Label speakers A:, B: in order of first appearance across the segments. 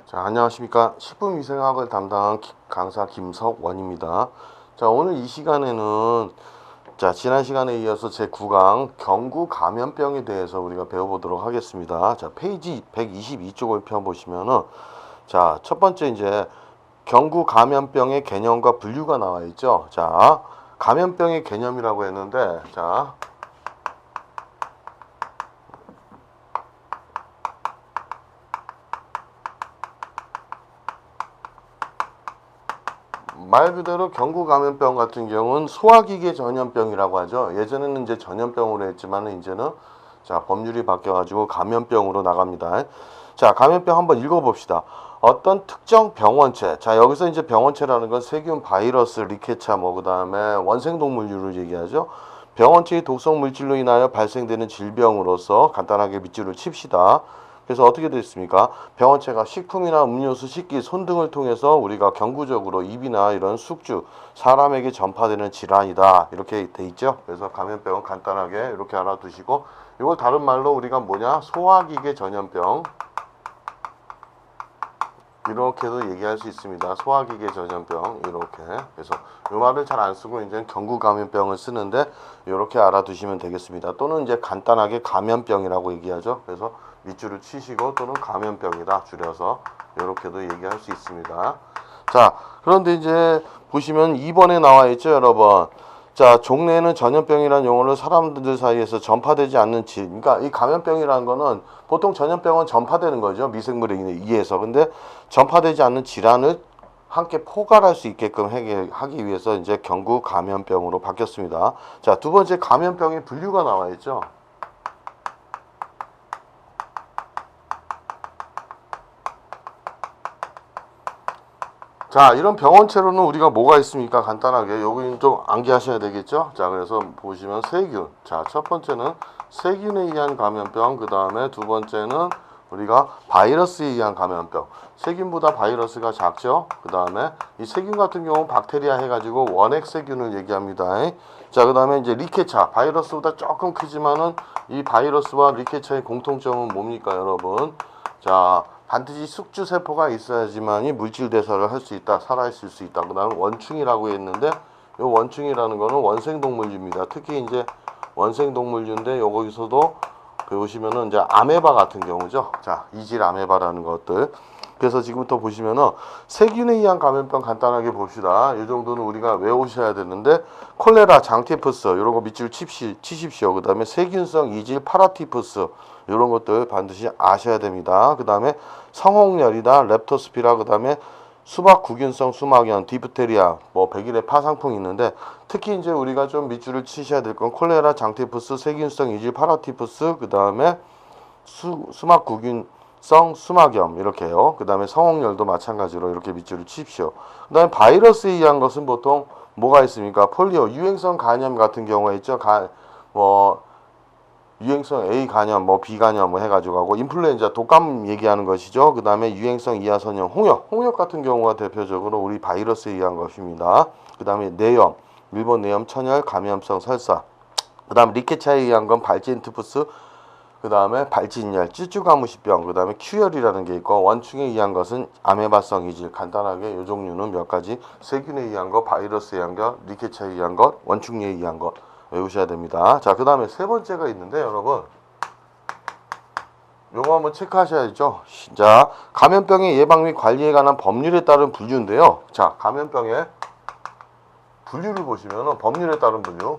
A: 자, 안녕하십니까. 식품위생학을 담당한 강사 김석원입니다. 자, 오늘 이 시간에는 지난 시간에 이어서 제9강 경구 감염병에 대해서 우리가 배워보도록 하겠습니다. 자, 페이지 122쪽을 펴보시면은 첫 번째 이제 경구 감염병의 개념과 분류가 나와 있죠. 자, 감염병의 개념이라고 했는데 말 그대로 경구 감염병 같은 경우는 소화기계 전염병이라고 하죠. 예전에는 이제 전염병으로 했지만 이제는 법률이 바뀌어가지고 감염병으로 나갑니다. 자, 감염병 한번 읽어봅시다. 어떤 특정 병원체. 자, 여기서 이제 병원체라는 건 세균, 바이러스, 리케차, 그다음에 원생동물류를 얘기하죠. 병원체의 독성 물질로 인하여 발생되는 질병으로서 간단하게 밑줄을 칩시다. 그래서 어떻게 됐습니까? 병원체가 식품이나 음료수, 식기, 손 등을 통해서 우리가 경구적으로 입이나 이런 숙주, 사람에게 전파되는 질환이다. 이렇게 돼 있죠. 그래서 감염병은 간단하게 이렇게 알아두시고, 이걸 다른 말로 우리가 소화기계 전염병, 이렇게도 얘기할 수 있습니다. 소화기계 전염병 이렇게. 그래서 이 말을 잘 안 쓰고 이제 경구 감염병을 쓰는데 이렇게 알아두시면 되겠습니다. 또는 이제 간단하게 감염병이라고 얘기하죠. 그래서 밑줄을 치시고 또는 감염병이다 줄여서 이렇게도 얘기할 수 있습니다. 자, 그런데 이제 보시면 2번에 나와 있죠, 여러분. 자, 종래에는 전염병이라는 용어를 사람들 사이에서 전파되지 않는 그러니까 이 감염병이라는 거는 보통 전염병은 전파되는 거죠. 미생물에 의해서. 근데 전파되지 않는 질환을 함께 포괄할 수 있게끔 하기 위해서 이제 경구 감염병으로 바뀌었습니다. 자, 두 번째 감염병의 분류가 나와 있죠. 자, 이런 병원체로는 우리가 뭐가 있습니까? 간단하게 여기는 좀 암기하셔야 되겠죠. 자, 그래서 보시면 세균. 자, 첫 번째는 세균에 의한 감염병. 그 다음에 두 번째는 우리가 바이러스에 의한 감염병. 세균보다 바이러스가 작죠. 그 다음에 이 세균 같은 경우는 박테리아 해가지고 원핵 세균을 얘기합니다. 자, 그 다음에 이제 리케차. 바이러스보다 조금 크지만은 이 바이러스와 리케차의 공통점은 뭡니까, 여러분? 자, 반드시 숙주 세포가 있어야지만이 물질 대사를 할 수 있다, 살아있을 수 있다. 그다음 원충이라고 했는데 이 원충이라는 거는 원생동물류입니다. 특히 이제 원생동물류인데 여기서도 보시면은 이제 아메바 같은 경우죠. 자, 이질 아메바라는 것들. 그래서 지금부터 보시면은 세균에 의한 감염병 간단하게 봅시다. 이 정도는 우리가 외우셔야 되는데 콜레라, 장티푸스 이런 거 밑줄 치십시오. 그다음에 세균성 이질 파라티푸스 이런 것들 반드시 아셔야 됩니다. 그다음에 성홍열이다, 렙토스피라, 그다음에 수박구균성 수막염, 디프테리아, 백일의 파상풍이 있는데 특히 이제 우리가 좀 밑줄을 치셔야 될 건 콜레라, 장티푸스, 세균성 이질 파라티푸스, 그다음에 수막구균성 수막염 이렇게요. 그다음에 성홍열도 마찬가지로 이렇게 밑줄을 치십시오. 그다음에 바이러스에 의한 것은 보통 뭐가 있습니까? 폴리오, 유행성 간염 같은 경우가 있죠. 유행성 A 간염, B 간염 해가지고 하고 인플루엔자 독감 얘기하는 것이죠. 그 다음에 유행성 이하선염, 홍역 같은 경우가 대표적으로 우리 바이러스에 의한 것입니다. 그 다음에 내염, 일본 내염, 천열, 감염성 설사. 그 다음에 리케차에 의한 건 발진투푸스, 그 다음에 발진열, 찌쭈가무시병, 그 다음에 큐열이라는 게 있고 원충에 의한 것은 아메바성 이질. 간단하게 이 종류는 몇 가지 세균에 의한 것, 바이러스에 의한 것, 리케차에 의한 것, 원충에 의한 것 외우셔야 됩니다. 자, 그 다음에 세 번째가 있는데 여러분 요거 한번 체크하셔야죠. 자, 감염병의 예방 및 관리에 관한 법률에 따른 분류인데요. 자, 감염병의 분류를 보시면 법률에 따른 분류.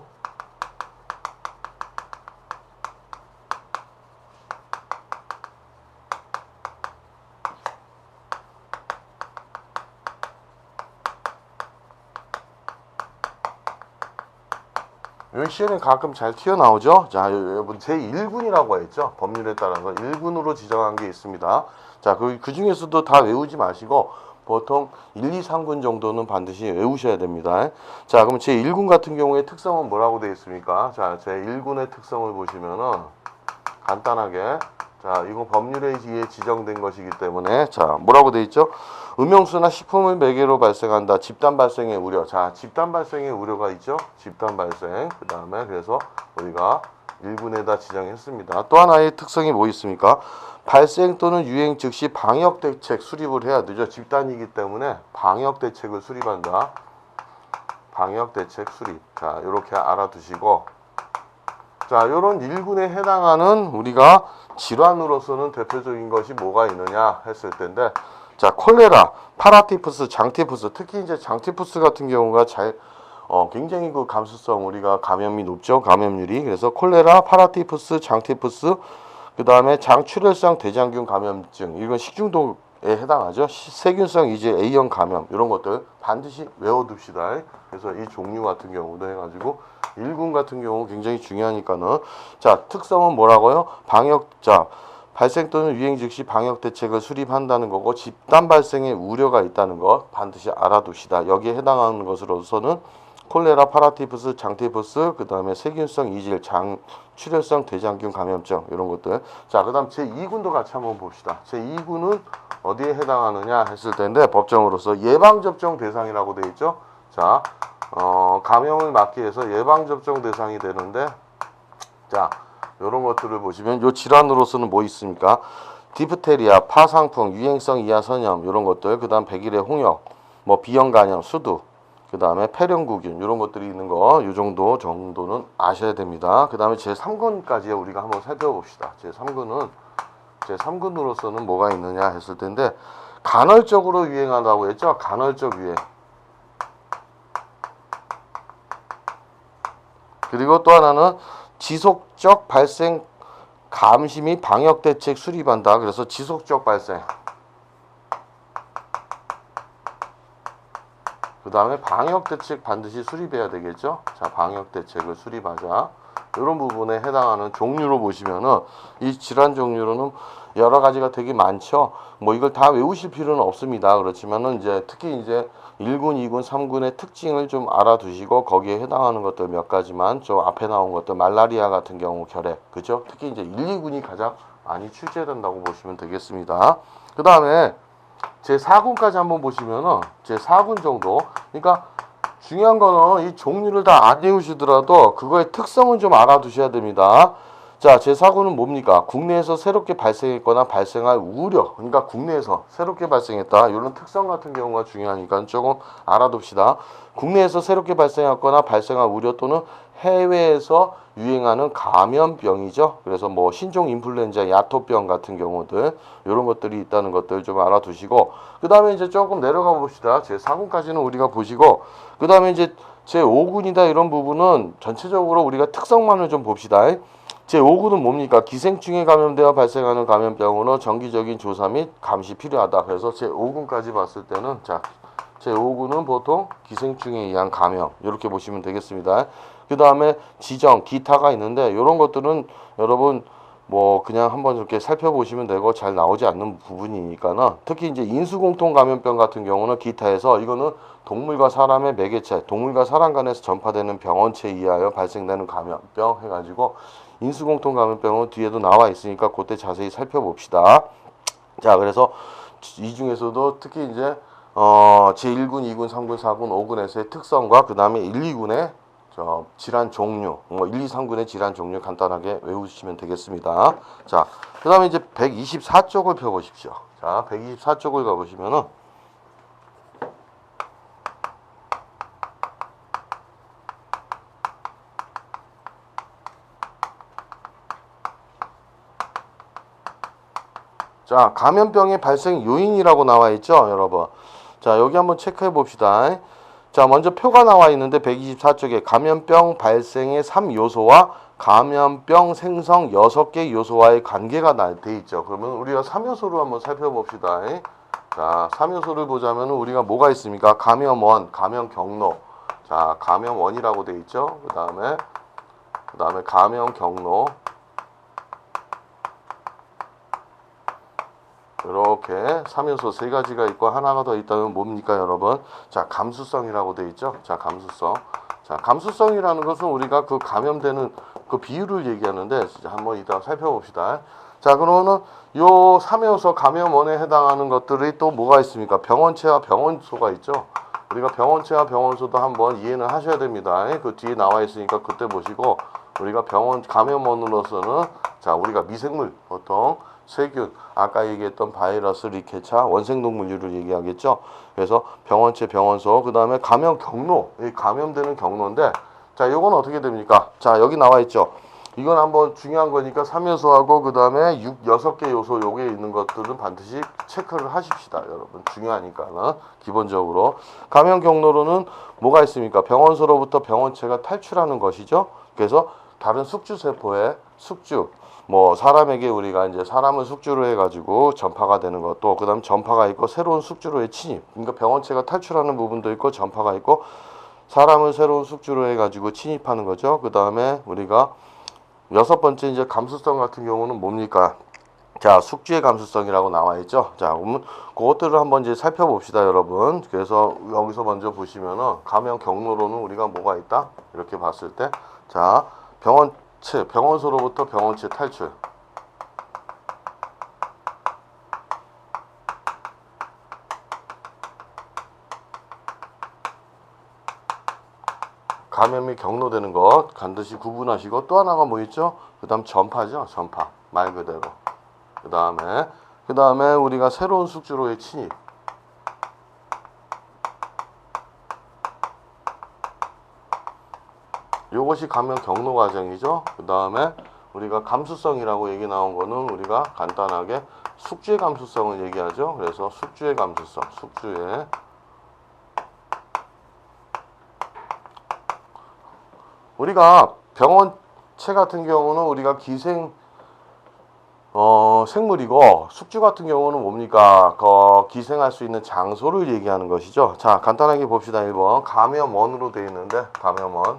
A: 여기 시에는 가끔 잘 튀어나오죠. 자, 여러분 제1군이라고 했죠. 법률에 따른 거 1군으로 지정한 게 있습니다. 자, 그 중에서도 다 외우지 마시고 보통 1, 2, 3군 정도는 반드시 외우셔야 됩니다. 자, 그럼 제1군 같은 경우에 특성은 뭐라고 되어 있습니까? 자, 제1군의 특성을 보시면은 간단하게, 자, 이거 법률에 의해 지정된 것이기 때문에, 자, 뭐라고 되어 있죠? 음용수나 식품을 매개로 발생한다. 집단 발생의 우려. 자, 집단 발생의 우려가 있죠? 집단 발생. 그 다음에 그래서 우리가 1군에다 지정했습니다. 또 하나의 특성이 뭐 있습니까? 발생 또는 유행 즉시 방역 대책 수립을 해야 되죠. 집단이기 때문에 방역 대책을 수립한다. 방역 대책 수립. 자, 이렇게 알아두시고, 자, 요런 1군에 해당하는 우리가 질환으로서는 대표적인 것이 뭐가 있느냐 했을 텐데, 자, 콜레라, 파라티푸스, 장티푸스, 특히 이제 장티푸스 같은 경우가 굉장히 그 감수성, 우리가 감염이 높죠. 감염률이. 그래서 콜레라, 파라티푸스, 장티푸스, 그 다음에 장출혈성 대장균 감염증, 이건 식중독에 해당하죠. 세균성 이제 A형 감염, 이런 것들 반드시 외워둡시다. 그래서 이 종류 같은 경우도 해가지고 1군 같은 경우 굉장히 중요하니까는, 자, 특성은 뭐라고요? 발생 또는 유행 즉시 방역 대책을 수립한다는 거고, 집단 발생의 우려가 있다는 것 반드시 알아둡시다. 여기에 해당하는 것으로서는 콜레라, 파라티푸스, 장티푸스, 그 다음에 세균성 이질, 출혈성 대장균 감염증, 이런 것들. 자, 그 다음 제2군도 같이 한번 봅시다. 제2군은 어디에 해당하느냐 했을 텐데, 법정으로서 예방접종 대상이라고 되어 있죠. 자, 감염을 막기 위해서 예방접종 대상이 되는데, 자, 이런 것들을 보시면 요 질환으로서는 뭐 있습니까? 디프테리아, 파상풍, 유행성 이하 선염, 이런 것들. 그 다음 백일의 홍역, 뭐 비형 간염, 수두, 그 다음에 폐렴구균, 이런 것들이 있는 거, 이 정도는 아셔야 됩니다. 그 다음에 제3군까지 우리가 한번 살펴봅시다. 제3군으로서는 뭐가 있느냐 했을 텐데, 간헐적으로 유행한다고 했죠. 간헐적 유행. 그리고 또 하나는 지속적 발생 감시 및 방역 대책 수립한다. 그래서 지속적 발생. 그 다음에 방역 대책 반드시 수립해야 되겠죠. 자, 방역 대책을 수립하자. 이런 부분에 해당하는 종류로 보시면은, 이 질환 종류로는 여러 가지가 되게 많죠. 뭐 이걸 다 외우실 필요는 없습니다. 그렇지만은 이제 특히 이제 1군, 2군, 3군의 특징을 좀 알아두시고, 거기에 해당하는 것들 몇 가지만, 좀 앞에 나온 것들, 말라리아 같은 경우 결핵, 그죠? 특히 이제 1, 2군이 가장 많이 출제된다고 보시면 되겠습니다. 그 다음에 제4군까지 한번 보시면은, 제4군 정도. 그러니까 중요한 거는 이 종류를 다 안 외우시더라도 그거의 특성은 좀 알아두셔야 됩니다. 자, 제4군은 뭡니까? 국내에서 새롭게 발생했거나 발생할 우려. 그러니까 국내에서 새롭게 발생했다. 이런 특성 같은 경우가 중요하니까 조금 알아둡시다. 국내에서 새롭게 발생했거나 발생할 우려 또는 해외에서 유행하는 감염병이죠. 그래서 뭐 신종 인플루엔자, 야토병 같은 경우들, 이런 것들이 있다는 것들 좀 알아두시고, 그 다음에 이제 조금 내려가 봅시다. 제4군까지는 우리가 보시고, 그 다음에 이제 제5군이다 이런 부분은 전체적으로 우리가 특성만을 좀 봅시다. 제5군은 뭡니까? 기생충에 감염되어 발생하는 감염병으로 정기적인 조사 및 감시 필요하다. 그래서 제5군까지 봤을 때는, 자, 제5군은 보통 기생충에 의한 감염, 이렇게 보시면 되겠습니다. 그 다음에 지정, 기타가 있는데, 이런 것들은 여러분 뭐 그냥 한번 이렇게 살펴보시면 되고, 잘 나오지 않는 부분이니까는, 특히 이제 인수공통 감염병 같은 경우는 기타에서, 이거는 동물과 사람의 매개체, 동물과 사람 간에서 전파되는 병원체에 의하여 발생되는 감염병 해가지고, 인수공통 감염병은 뒤에도 나와 있으니까 그때 자세히 살펴봅시다. 자, 그래서 이 중에서도 특히 이제 제1군, 2군, 3군, 4군, 5군에서의 특성과 그 다음에 1, 2군의 질환 종류, 1, 2, 3군의 질환 종류 간단하게 외우시면 되겠습니다. 자, 그 다음에 이제 124쪽을 펴보십시오. 자, 124쪽을 가보시면은, 자, 감염병의 발생 요인이라고 나와 있죠, 여러분. 자, 여기 한번 체크해 봅시다. 자, 먼저 표가 나와 있는데 124쪽에 감염병 발생의 3요소와 감염병 생성 6개 요소와의 관계가 돼 있죠. 그러면 우리가 3요소를 한번 살펴봅시다. 자, 3요소를 보자면 우리가 뭐가 있습니까? 감염원, 감염 경로. 자, 감염원이라고 돼 있죠. 그 다음에 감염 경로. 이렇게 3요소 3가지가 있고 하나가 더 있다면 뭡니까, 여러분? 자, 감수성이라고 되어 있죠. 자, 감수성. 자, 감수성이라는 것은 우리가 그 감염되는 그 비율을 얘기하는데, 한번 이따 살펴봅시다. 자, 그러면은 요 3요소 감염원에 해당하는 것들이 또 뭐가 있습니까? 병원체와 병원소가 있죠. 우리가 병원체와 병원소도 한번 이해는 하셔야 됩니다. 그 뒤에 나와 있으니까 그때 보시고, 우리가 병원 감염원으로서는 자, 우리가 미생물 보통 세균, 아까 얘기했던 바이러스, 리케차, 원생동물류를 얘기하겠죠. 그래서 병원체, 병원소, 그 다음에 감염 경로, 이 감염되는 경로인데, 자, 요건 어떻게 됩니까? 자, 여기 나와 있죠. 이건 한번 중요한 거니까 3요소하고 그 다음에 6개 요소 요게 있는 것들은 반드시 체크를 하십시다. 여러분 중요하니까는 기본적으로 감염 경로로는 뭐가 있습니까? 병원소로부터 병원체가 탈출하는 것이죠. 그래서 다른 숙주세포의 숙주 뭐 사람에게 우리가 이제 사람을 숙주로 해가지고 전파가 되는 것도 그 다음 전파가 있고 새로운 숙주로의 침입 그러니까 병원체가 탈출하는 부분도 있고 전파가 있고 사람을 새로운 숙주로 해가지고 침입하는 거죠. 그 다음에 우리가 6번째 이제 감수성 같은 경우는 뭡니까? 자, 숙주의 감수성이라고 나와 있죠. 자, 그러면 그것들을 한번 이제 살펴봅시다, 여러분. 그래서 여기서 먼저 보시면은 감염 경로로는 우리가 뭐가 있다? 이렇게 봤을 때, 자, 병원체, 병원소로부터 병원체 탈출. 감염이 경로되는 것 반드시 구분하시고 또 하나가 뭐 있죠? 그 다음 전파죠. 전파. 말 그대로. 그 다음에 우리가 새로운 숙주로의 침입. 요것이 감염 경로 과정이죠. 그 다음에 우리가 감수성이라고 얘기 나온 거는 우리가 간단하게 숙주의 감수성을 얘기하죠. 그래서 숙주의 감수성, 숙주의 우리가 병원체 같은 경우는 우리가 기생 생물이고 숙주 같은 경우는 뭡니까? 기생할 수 있는 장소를 얘기하는 것이죠. 자, 간단하게 봅시다. 1번 감염원으로 되어 있는데 감염원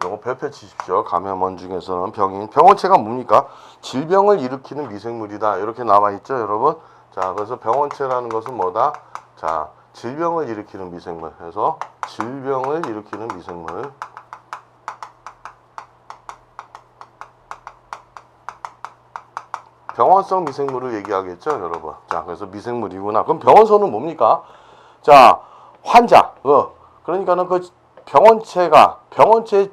A: 요거 별표 치십시오. 감염원 중에서는 병원체가 뭡니까? 질병을 일으키는 미생물이다. 이렇게 나와 있죠, 여러분. 자, 그래서 병원체라는 것은 뭐다? 자, 질병을 일으키는 미생물. 그래서 질병을 일으키는 미생물. 병원성 미생물을 얘기하겠죠, 여러분. 자, 그래서 미생물이구나. 그럼 병원소는 뭡니까? 자, 환자. 그러니까는 그 병원체가 병원체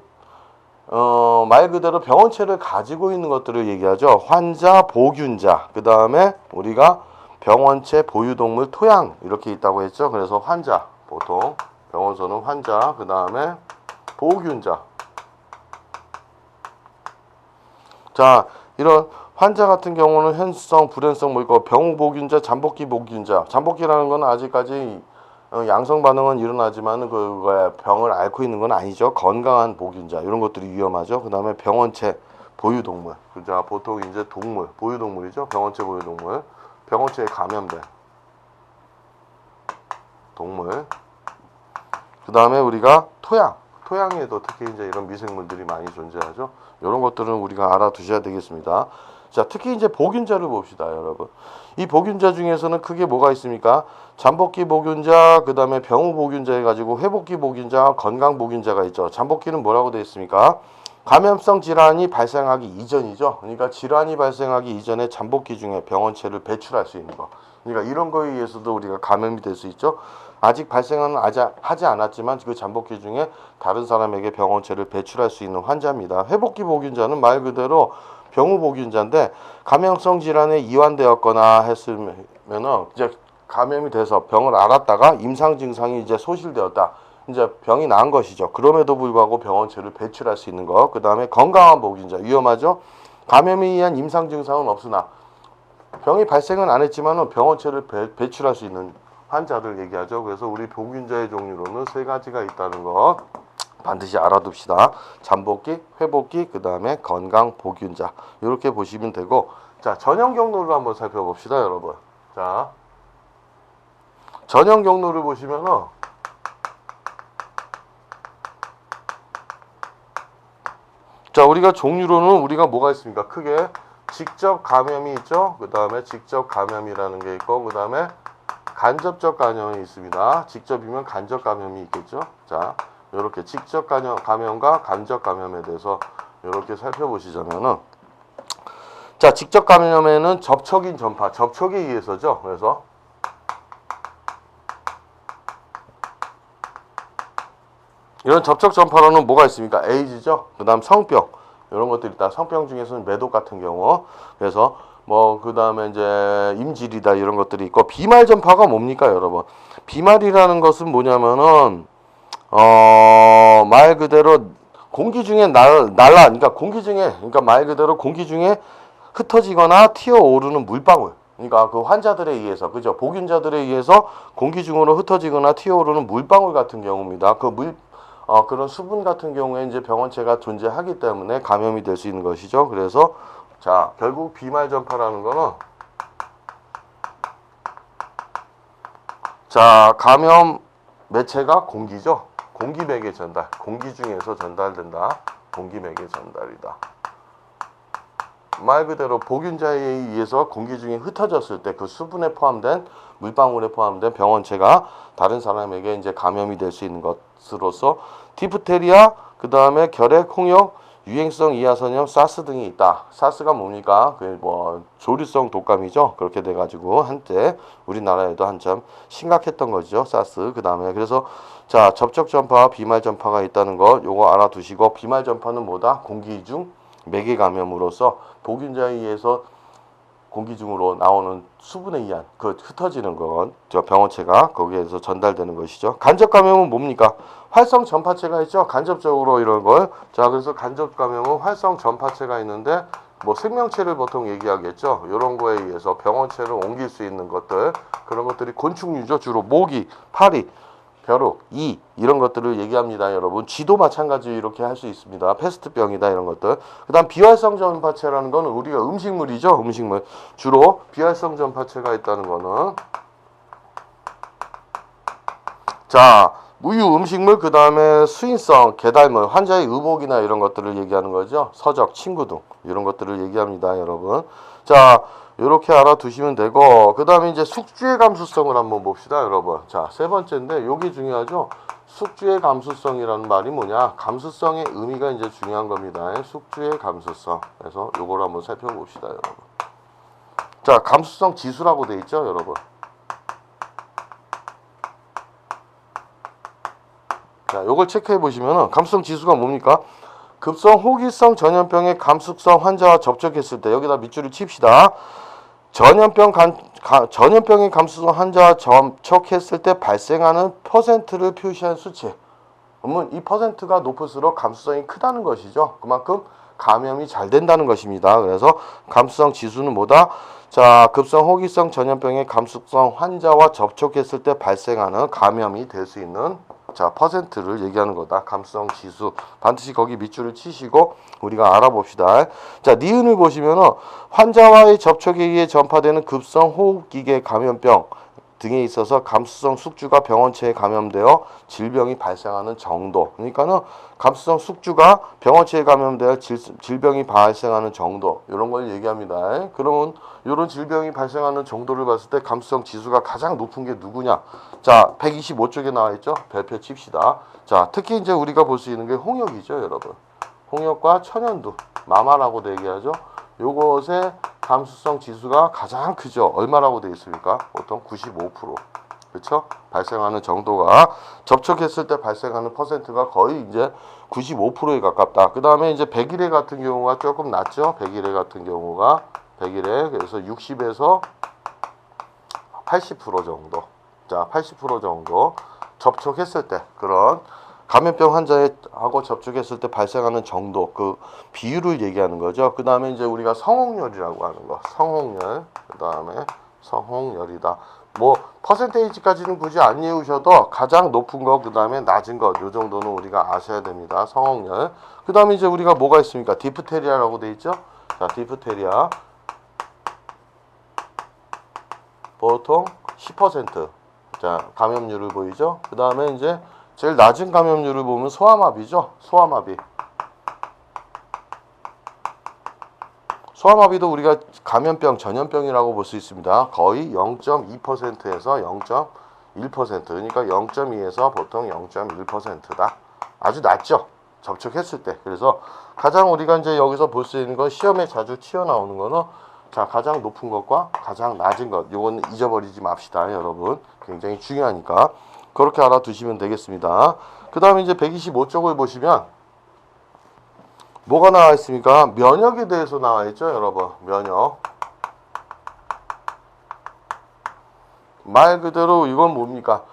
A: 말 그대로 병원체를 가지고 있는 것들을 얘기하죠. 환자, 보균자. 그 다음에 우리가 병원체, 보유동물, 토양 이렇게 있다고 했죠. 그래서 환자, 보통 병원소는 환자, 그 다음에 보균자. 자, 이런 환자 같은 경우는 현수성, 불현성 뭐 있고 병우보균자, 잠복기 보균자. 잠복기라는 건 아직까지 양성 반응은 일어나지만 그거에 병을 앓고 있는 건 아니죠. 건강한 보균자 이런 것들이 위험하죠. 그 다음에 병원체, 보유동물. 자, 보통 이제 동물, 보유동물이죠. 병원체, 보유동물. 병원체에 감염된 동물. 그 다음에 우리가 토양에도 특히 이제 이런 미생물들이 많이 존재하죠. 이런 것들은 우리가 알아두셔야 되겠습니다. 자, 특히 이제 보균자를 봅시다, 여러분. 이 보균자 중에서는 크게 뭐가 있습니까? 잠복기 보균자, 그 다음에 병우 보균자 해가지고 회복기 보균자, 건강 보균자가 있죠. 잠복기는 뭐라고 되어 있습니까? 감염성 질환이 발생하기 이전이죠. 그러니까 질환이 발생하기 이전에 잠복기 중에 병원체를 배출할 수 있는 거. 그러니까 이런 거에 의해서도 우리가 감염이 될 수 있죠. 아직 발생은 하지 않았지만 그 잠복기 중에 다른 사람에게 병원체를 배출할 수 있는 환자입니다. 회복기 보균자는 말 그대로 병우 보균자인데 감염성 질환에 이완되었거나 했으면은 이제 감염이 돼서 병을 앓았다가 임상 증상이 이제 소실되었다. 이제 병이 나은 것이죠. 그럼에도 불구하고 병원체를 배출할 수 있는 것. 그 다음에 건강한 보균자. 위험하죠. 감염에 의한 임상 증상은 없으나 병이 발생은 안 했지만 병원체를 배출할 수 있는 환자를 얘기하죠. 그래서 우리 보균자의 종류로는 3가지가 있다는 것 반드시 알아둡시다. 잠복기, 회복기, 그 다음에 건강 보균자. 이렇게 보시면 되고, 자, 전형 경로를 한번 살펴봅시다, 여러분. 자, 전형 경로를 보시면은 자, 우리가 종류로는 우리가 뭐가 있습니까? 크게 직접 감염이 있죠. 그 다음에 직접 감염이라는 게 있고, 그 다음에 간접적 감염이 있습니다. 직접이면 간접 감염이 있겠죠. 자, 이렇게 직접 감염과 간접 감염에 대해서 이렇게 살펴보시자면은, 자, 직접 감염에는 접촉인 전파, 접촉에 의해서죠. 그래서 이런 접촉 전파로는 뭐가 있습니까? 에이즈죠. 그다음 성병 이런 것들이 있다. 성병 중에서는 매독 같은 경우. 그래서 뭐 그다음에 이제 임질이다 이런 것들이 있고 비말 전파가 뭡니까, 여러분? 비말이라는 것은 뭐냐면은 말 그대로 공기 중에 그러니까 공기 중에 그러니까 말 그대로 공기 중에 흩어지거나 튀어오르는 물방울. 그러니까 그 환자들에 의해서 그죠? 보균자들에 의해서 공기 중으로 흩어지거나 튀어오르는 물방울 같은 경우입니다. 그런 수분 같은 경우에 이제 병원체가 존재하기 때문에 감염이 될 수 있는 것이죠. 그래서 자, 결국 비말 전파라는 거는 자, 감염 매체가 공기죠. 공기 매개 전달. 공기 중에서 전달된다. 공기 매개 전달이다. 말 그대로 보균자에 의해서 공기 중에 흩어졌을 때 그 수분에 포함된 물방울에 포함된 병원체가 다른 사람에게 이제 감염이 될 수 있는 것으로서 디프테리아, 그 다음에 결핵, 홍역, 유행성 이하선염, 사스 등이 있다. 사스가 뭡니까? 그 뭐 조류성 독감이죠. 그렇게 돼가지고 한때 우리나라에도 한참 심각했던 거죠. 사스. 그 다음에 그래서 자, 접촉 전파, 비말 전파가 있다는 것 요거 알아두시고, 비말 전파는 뭐다? 공기 중 매개 감염으로서 보균자에 의해서 공기 중으로 나오는 수분에 의한 그 흩어지는 건 저 병원체가 거기에서 전달되는 것이죠. 간접 감염은 뭡니까? 활성 전파체가 있죠. 간접적으로 이런 걸. 자, 그래서 간접 감염은 활성 전파체가 있는데 뭐 생명체를 보통 얘기하겠죠. 이런 거에 의해서 병원체를 옮길 수 있는 것들, 그런 것들이 곤충류죠. 주로 모기, 파리, 벼룩, 이런 것들을 얘기합니다, 여러분. 쥐도 마찬가지 이렇게 할 수 있습니다. 페스트병이다 이런 것들. 그다음 비활성 전파체라는 거는 우리가 음식물이죠, 음식물. 주로 비활성 전파체가 있다는 거는 자, 우유, 음식물, 그 다음에 수인성, 계달물, 환자의 의복이나 이런 것들을 얘기하는 거죠. 서적, 침구 등 이런 것들을 얘기합니다, 여러분. 자, 이렇게 알아두시면 되고, 그 다음에 이제 숙주의 감수성을 한번 봅시다, 여러분. 자, 세 번째인데 요게 중요하죠. 숙주의 감수성이라는 말이 뭐냐? 감수성의 의미가 이제 중요한 겁니다. 숙주의 감수성. 그래서 요걸 한번 살펴봅시다, 여러분. 자, 감수성 지수라고 돼 있죠, 여러분. 자, 요걸 체크해 보시면은 감수성 지수가 뭡니까? 급성 호기성 전염병의 감수성 환자와 접촉했을 때 여기다 밑줄을 칩시다. 전염병의 감수성 환자와 접촉했을 때 발생하는 퍼센트를 표시한 수치. 그러면 이 퍼센트가 높을수록 감수성이 크다는 것이죠. 그만큼 감염이 잘 된다는 것입니다. 그래서 감수성 지수는 뭐다? 자, 급성 호기성 전염병의 감수성 환자와 접촉했을 때 발생하는 감염이 될 수 있는 자, 퍼센트를 얘기하는 거다. 감수성 지수. 반드시 거기 밑줄을 치시고 우리가 알아봅시다. 자, 니은을 보시면은 환자와의 접촉에 의해 전파되는 급성 호흡기계 감염병 등에 있어서 감수성 숙주가 병원체에 감염되어 질병이 발생하는 정도. 그러니까는 감수성 숙주가 병원체에 감염되어 질병이 발생하는 정도. 이런 걸 얘기합니다. 그러면 이런 질병이 발생하는 정도를 봤을 때 감수성 지수가 가장 높은 게 누구냐? 자, 125쪽에 나와 있죠. 별표 칩시다. 자, 특히 이제 우리가 볼 수 있는 게 홍역이죠, 여러분. 홍역과 천연두, 마마라고도 얘기하죠. 요것의 감수성 지수가 가장 크죠. 얼마라고 되어 있습니까? 보통 95%. 그렇죠? 발생하는 정도가 접촉했을 때 발생하는 퍼센트가 거의 이제 95%에 가깝다. 그 다음에 이제 백일해 같은 경우가 조금 낮죠. 백일해 같은 경우가 백일해 그래서 60에서 80% 정도. 자, 80% 정도 접촉했을 때 그런 감염병 환자하고 접촉했을 때 발생하는 정도, 그 비율을 얘기하는 거죠. 그 다음에 이제 우리가 성홍열이라고 하는 거, 성홍열, 그 다음에 성홍열이다. 뭐 퍼센테이지까지는 굳이 안 외우셔도 가장 높은 거, 그 다음에 낮은 거, 요 정도는 우리가 아셔야 됩니다. 성홍열. 그 다음에 이제 우리가 뭐가 있습니까? 디프테리아라고 돼 있죠. 자, 디프테리아 보통 10%. 자, 감염률을 보이죠. 그 다음에 이제 제일 낮은 감염률을 보면 소아마비죠. 소아마비. 소아마비도 우리가 감염병, 전염병이라고 볼 수 있습니다. 거의 0.2%에서 0.1%. 그러니까 0.2에서 보통 0.1%다. 아주 낮죠. 접촉했을 때. 그래서 가장 우리가 이제 여기서 볼 수 있는 건 시험에 자주 튀어나오는 거는 자, 가장 높은 것과 가장 낮은 것. 요건 잊어버리지 맙시다, 여러분. 굉장히 중요하니까. 그렇게 알아두시면 되겠습니다. 그 다음에 이제 125쪽을 보시면 뭐가 나와 있습니까? 면역에 대해서 나와 있죠, 여러분. 면역. 말 그대로 이건 뭡니까?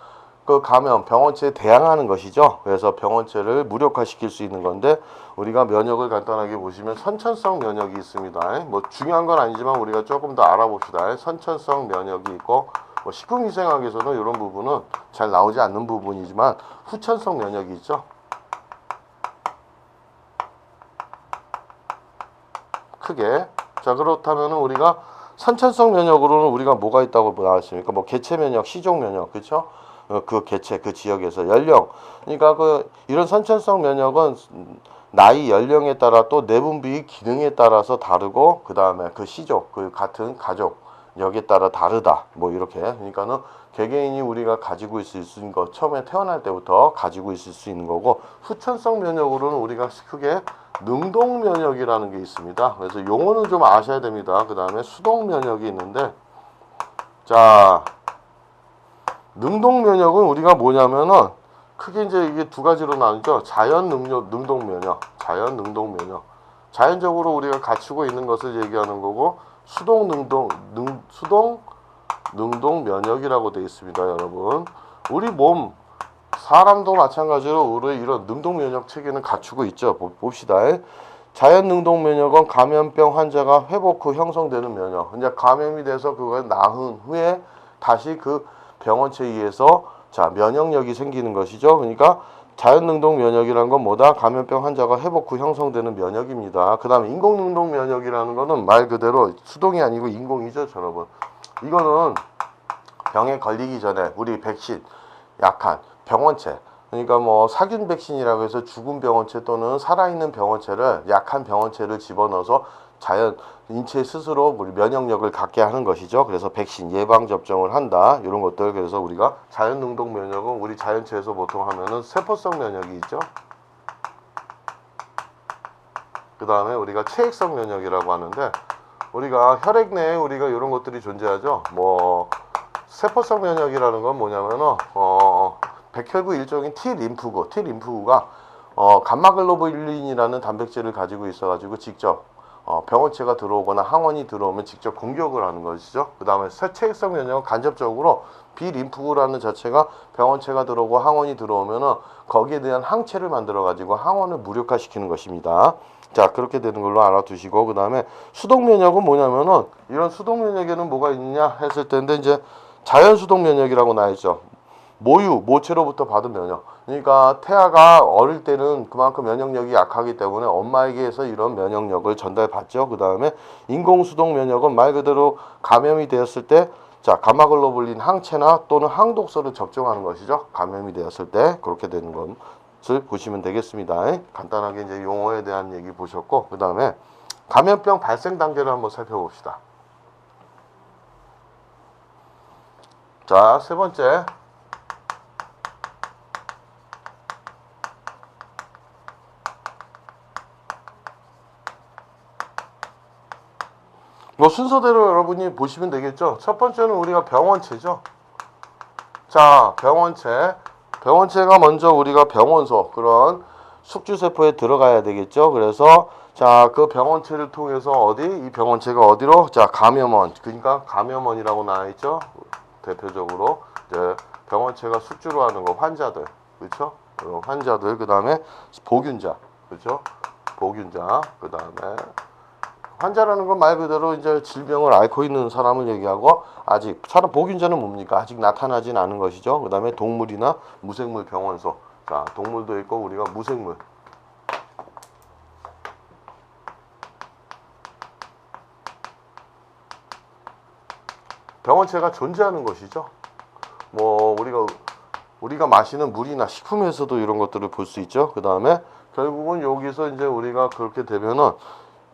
A: 그 감염, 병원체에 대항하는 것이죠. 그래서 병원체를 무력화시킬 수 있는 건데 우리가 면역을 간단하게 보시면 선천성 면역이 있습니다. 뭐 중요한 건 아니지만 우리가 조금 더 알아봅시다. 선천성 면역이 있고 뭐 식품위생학에서는 이런 부분은 잘 나오지 않는 부분이지만 후천성 면역이 있죠. 크게. 자, 그렇다면 우리가 선천성 면역으로는 우리가 뭐가 있다고 나왔습니까? 뭐 개체 면역, 시종 면역, 그렇죠? 그 개체, 그 지역에서 연령. 그러니까 그 이런 선천성 면역은 나이, 연령에 따라 또 내분비 기능에 따라서 다르고 그 다음에 그 시족, 그 같은 가족 여기에 따라 다르다. 뭐 이렇게. 그러니까는 개개인이 우리가 가지고 있을 수 있는 거 처음에 태어날 때부터 가지고 있을 수 있는 거고 후천성 면역으로는 우리가 크게 능동 면역이라는 게 있습니다. 그래서 용어는 좀 아셔야 됩니다. 그 다음에 수동 면역이 있는데 자 능동 면역은 우리가 뭐냐면은 크게 이제 이게 두 가지로 나누죠. 자연 능동 면역, 자연 능동 면역. 자연적으로 우리가 갖추고 있는 것을 얘기하는 거고 수동 능동 면역이라고 되어 있습니다, 여러분. 우리 몸 사람도 마찬가지로 우리 이런 능동 면역 체계는 갖추고 있죠. 봅시다. 자연 능동 면역은 감염병 환자가 회복 후 형성되는 면역. 이제 감염이 돼서 그걸 나은 후에 다시 그 병원체에 의해서 자 면역력이 생기는 것이죠. 그러니까 자연 능동 면역이라는 건 뭐다? 감염병 환자가 회복 후 형성되는 면역입니다. 그 다음에 인공 능동 면역이라는 거는 말 그대로 수동이 아니고 인공이죠, 여러분. 이거는 병에 걸리기 전에 우리 백신 약한 병원체, 그러니까 뭐 살균 백신이라고 해서 죽은 병원체 또는 살아있는 병원체를 약한 병원체를 집어넣어서 자연 인체 스스로 우리 면역력을 갖게 하는 것이죠. 그래서 백신 예방 접종을 한다. 이런 것들. 그래서 우리가 자연 능동 면역은 우리 자연체에서 보통 하면은 세포성 면역이 있죠. 그 다음에 우리가 체액성 면역이라고 하는데 우리가 혈액 내에 우리가 이런 것들이 존재하죠. 뭐 세포성 면역이라는 건 뭐냐면은 백혈구 일종인 T림프구가 감마글로불린이라는 단백질을 가지고 있어가지고 직접 병원체가 들어오거나 항원이 들어오면 직접 공격을 하는 것이죠. 그 다음에 체액성 면역은 간접적으로 B림프구라는 자체가 병원체가 들어오고 항원이 들어오면은 거기에 대한 항체를 만들어가지고 항원을 무력화시키는 것입니다. 자, 그렇게 되는 걸로 알아두시고, 그 다음에 수동 면역은 뭐냐면은 이런 수동 면역에는 뭐가 있느냐 했을 텐데 이제 자연 수동 면역이라고 나와있죠. 모체로부터 받은 면역. 그러니까 태아가 어릴 때는 그만큼 면역력이 약하기 때문에 엄마에게서 이런 면역력을 전달받죠. 그 다음에 인공수동 면역은 말 그대로 감염이 되었을 때 자 감마글로불린 항체나 또는 항독소를 접종하는 것이죠. 감염이 되었을 때 그렇게 되는 것을 보시면 되겠습니다. 간단하게 이제 용어에 대한 얘기 보셨고 그 다음에 감염병 발생 단계를 한번 살펴봅시다. 자, 세 번째. 뭐 순서대로 여러분이 보시면 되겠죠. 첫 번째는 우리가 병원체죠. 자, 병원체가 먼저 우리가 병원소 그런 숙주세포에 들어가야 되겠죠. 그래서 자, 그 병원체를 통해서 이 병원체가 어디로? 자, 감염원. 그러니까 감염원이라고 나와 있죠. 대표적으로 이제 병원체가 숙주로 하는 거 환자들, 그렇죠? 환자들 그다음에 보균자, 그렇죠? 보균자 그다음에 환자라는 건 말 그대로 이제 질병을 앓고 있는 사람을 얘기하고 아직 사람 보균자는 뭡니까? 아직 나타나진 않은 것이죠. 그 다음에 동물이나 무생물 병원소. 자, 동물도 있고 우리가 무생물. 병원체가 존재하는 것이죠. 뭐 우리가 마시는 물이나 식품에서도 이런 것들을 볼 수 있죠. 그 다음에 결국은 여기서 이제 우리가 그렇게 되면은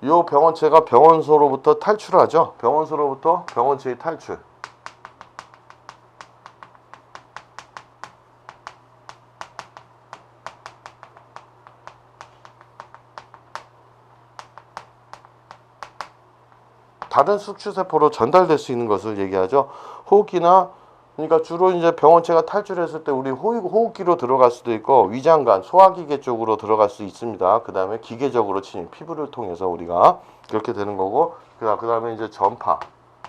A: 이 병원체가 병원소로부터 탈출하죠. 병원소로부터 병원체의 탈출. 다른 숙주세포로 전달될 수 있는 것을 얘기하죠. 호흡기나 그러니까 주로 이제 병원체가 탈출했을 때 우리 호흡기로 들어갈 수도 있고 위장관, 소화기계 쪽으로 들어갈 수 있습니다. 그 다음에 기계적으로 침입, 피부를 통해서 우리가 그렇게 되는 거고, 그 다음에 이제 전파.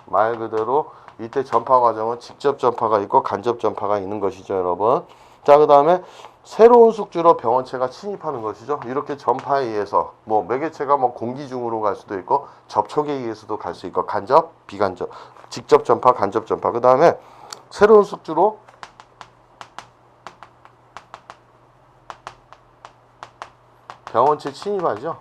A: 말 그대로 이때 전파 과정은 직접 전파가 있고 간접 전파가 있는 것이죠, 여러분. 자, 그 다음에 새로운 숙주로 병원체가 침입하는 것이죠. 이렇게 전파에 의해서 뭐 매개체가 뭐 공기 중으로 갈 수도 있고 접촉에 의해서도 갈 수 있고 간접, 비간접, 직접 전파, 간접 전파. 그 다음에 새로운 숙주로 병원체 침입하죠.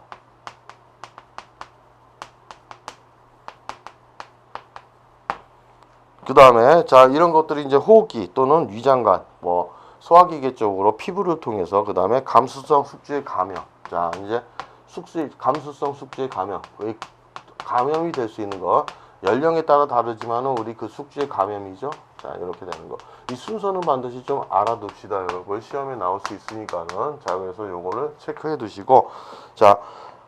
A: 그 다음에 자 이런 것들이 이제 호흡기 또는 위장관, 뭐 소화기계 쪽으로 피부를 통해서 그 다음에 감수성 숙주의 감염. 자 이제 감수성 숙주의 감염, 감염이 될 수 있는 거 연령에 따라 다르지만은 우리 그 숙주의 감염이죠. 자 이렇게 되는 거. 이 순서는 반드시 좀 알아둡시다, 여러분. 시험에 나올 수 있으니까는. 자 그래서 요거를 체크해 두시고, 자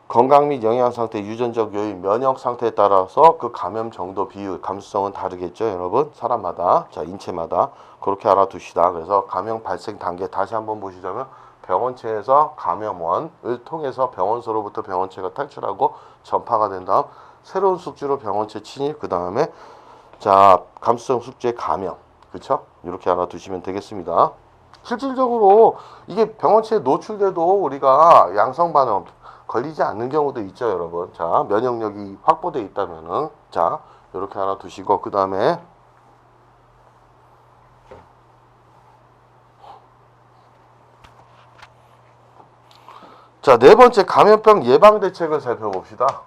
A: 건강 및 영양 상태, 유전적 요인, 면역 상태에 따라서 그 감염 정도 비율, 감수성은 다르겠죠, 여러분. 사람마다, 자 인체마다 그렇게 알아두시다. 그래서 감염 발생 단계 다시 한번 보시자면 병원체에서 감염원을 통해서 병원서로부터 병원체가 탈출하고 전파가 된 다음 새로운 숙주로 병원체 침입, 그 다음에 자 감수성 숙주의 감염, 그쵸? 이렇게 알아두시면 되겠습니다. 실질적으로 이게 병원체에 노출돼도 우리가 양성 반응 걸리지 않는 경우도 있죠, 여러분. 자 면역력이 확보되어 있다면은 자 이렇게 알아두시고, 그 다음에 자 네 번째 감염병 예방 대책을 살펴봅시다.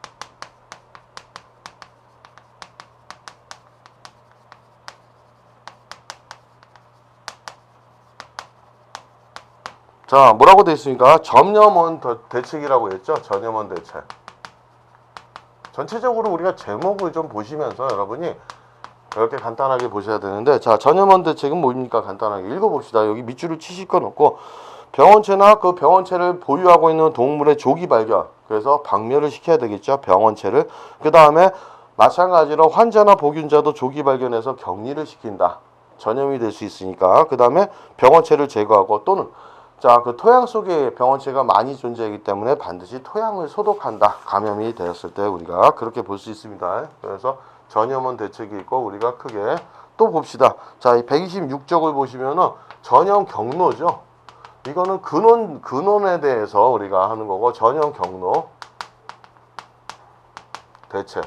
A: 자 뭐라고 되어 있습니까? 전염원 대책이라고 했죠. 전염원 대책. 전체적으로 우리가 제목을 좀 보시면서 여러분이 이렇게 간단하게 보셔야 되는데, 자 전염원 대책은 뭡니까? 간단하게 읽어봅시다. 여기 밑줄을 치실 건 없고, 병원체나 그 병원체를 보유하고 있는 동물의 조기 발견, 그래서 박멸을 시켜야 되겠죠, 병원체를. 그 다음에 마찬가지로 환자나 보균자도 조기 발견해서 격리를 시킨다. 전염이 될 수 있으니까. 그 다음에 병원체를 제거하고, 또는 자 그 토양 속에 병원체가 많이 존재하기 때문에 반드시 토양을 소독한다. 감염이 되었을 때 우리가 그렇게 볼 수 있습니다. 그래서 전염원 대책이 있고, 우리가 크게 또 봅시다. 자, 이 126쪽을 보시면은 전염 경로죠. 이거는 근원에 대해서 우리가 하는 거고, 전염 경로 대책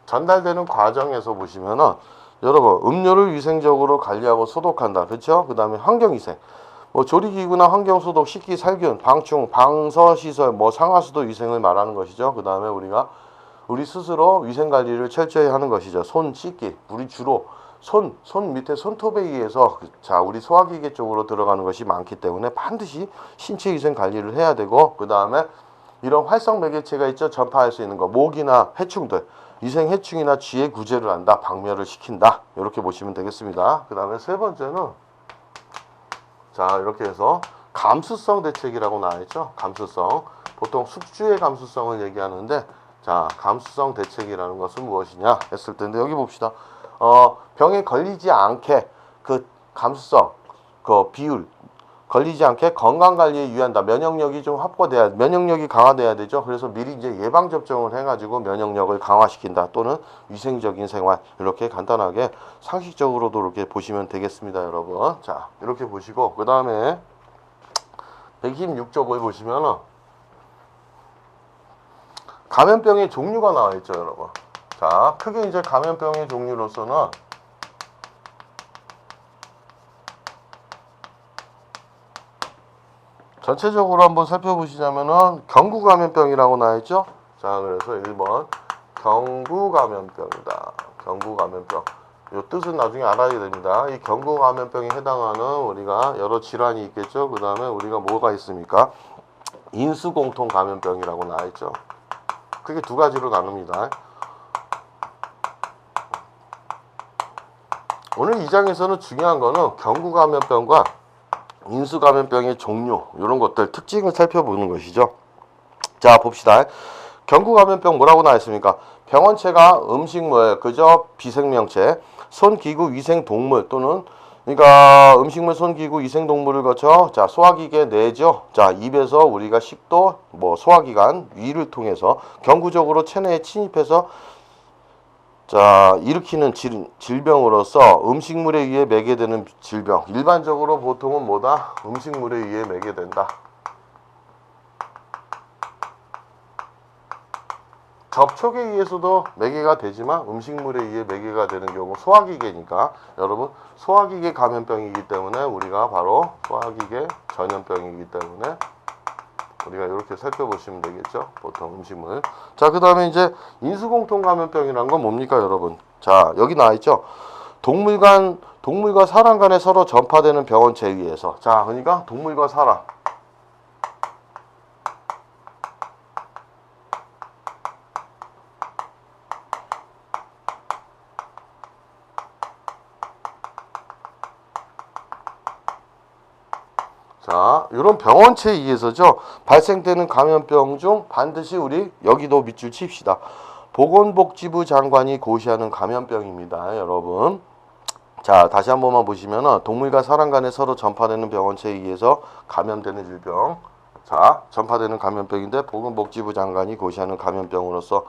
A: 전달되는 과정에서 보시면은 여러분 음료를 위생적으로 관리하고 소독한다. 그렇죠? 그 다음에 환경위생, 뭐 조리기구나 환경소독, 식기, 살균, 방충, 방서시설, 뭐 상하수도 위생을 말하는 것이죠. 그 다음에 우리가 우리 스스로 위생관리를 철저히 하는 것이죠. 손 씻기, 우리 주로 손 밑에 손톱에 의해서 자 우리 소화기계 쪽으로 들어가는 것이 많기 때문에 반드시 신체 위생 관리를 해야 되고, 그 다음에 이런 활성 매개체가 있죠. 전파할 수 있는 거, 모기나 해충들, 위생 해충이나 쥐의 구제를 한다. 박멸을 시킨다. 이렇게 보시면 되겠습니다. 그 다음에 세 번째는 자 이렇게 해서 감수성 대책이라고 나와있죠. 감수성, 보통 숙주의 감수성을 얘기하는데, 자 감수성 대책이라는 것은 무엇이냐 했을 텐데, 여기 봅시다. 병에 걸리지 않게 그 감수성 그 비율 걸리지 않게 건강관리에 유의한다. 면역력이 좀 확보돼야, 면역력이 강화돼야 되죠. 그래서 미리 이제 예방접종을 해가지고 면역력을 강화시킨다. 또는 위생적인 생활, 이렇게 간단하게 상식적으로도 이렇게 보시면 되겠습니다, 여러분. 자 이렇게 보시고, 그 다음에 126쪽을 보시면은 감염병의 종류가 나와 있죠, 여러분. 자 크게 이제 감염병의 종류로서는 전체적으로 한번 살펴보시자면은 경구감염병이라고 나와있죠. 자 그래서 1번 경구감염병이다. 경구감염병, 이 뜻은 나중에 알아야 됩니다. 이 경구감염병에 해당하는 우리가 여러 질환이 있겠죠. 그 다음에 우리가 뭐가 있습니까? 인수공통감염병이라고 나와있죠. 크게 두 가지로 나눕니다. 오늘 이 장에서는 중요한 거는 경구감염병과 인수감염병의 종류, 이런 것들 특징을 살펴보는 것이죠. 자 봅시다. 경구감염병 뭐라고 나와있습니까? 병원체가 음식물, 그저 비생명체, 손기구, 위생동물 또는 그러니까 음식물 손기구 위생동물을 거쳐 자 소화기계 내죠. 자 입에서 우리가 식도 뭐 소화기관 위를 통해서 경구적으로 체내에 침입해서 자 일으키는 질병으로서 음식물에 의해 매개되는 질병. 일반적으로 보통은 뭐다? 음식물에 의해 매개된다. 접촉에 의해서도 매개가 되지만 음식물에 의해 매개가 되는 경우 소화기계니까 여러분 소화기계 감염병이기 때문에 우리가 바로 소화기계 전염병이기 때문에 우리가 이렇게 살펴보시면 되겠죠. 보통 음식물. 자, 그 다음에 이제 인수공통 감염병이란 건 뭡니까, 여러분? 자, 여기 나와 있죠. 동물과 사람 간에 서로 전파되는 병원체에 의해서. 자, 그러니까 동물과 사람. 자, 이런 병원체에 의해서죠. 발생되는 감염병 중 반드시 우리 여기도 밑줄 칩시다. 보건복지부 장관이 고시하는 감염병입니다, 여러분. 자, 다시 한 번만 보시면은 동물과 사람 간에 서로 전파되는 병원체에 의해서 감염되는 질병. 자, 전파되는 감염병인데 보건복지부 장관이 고시하는 감염병으로서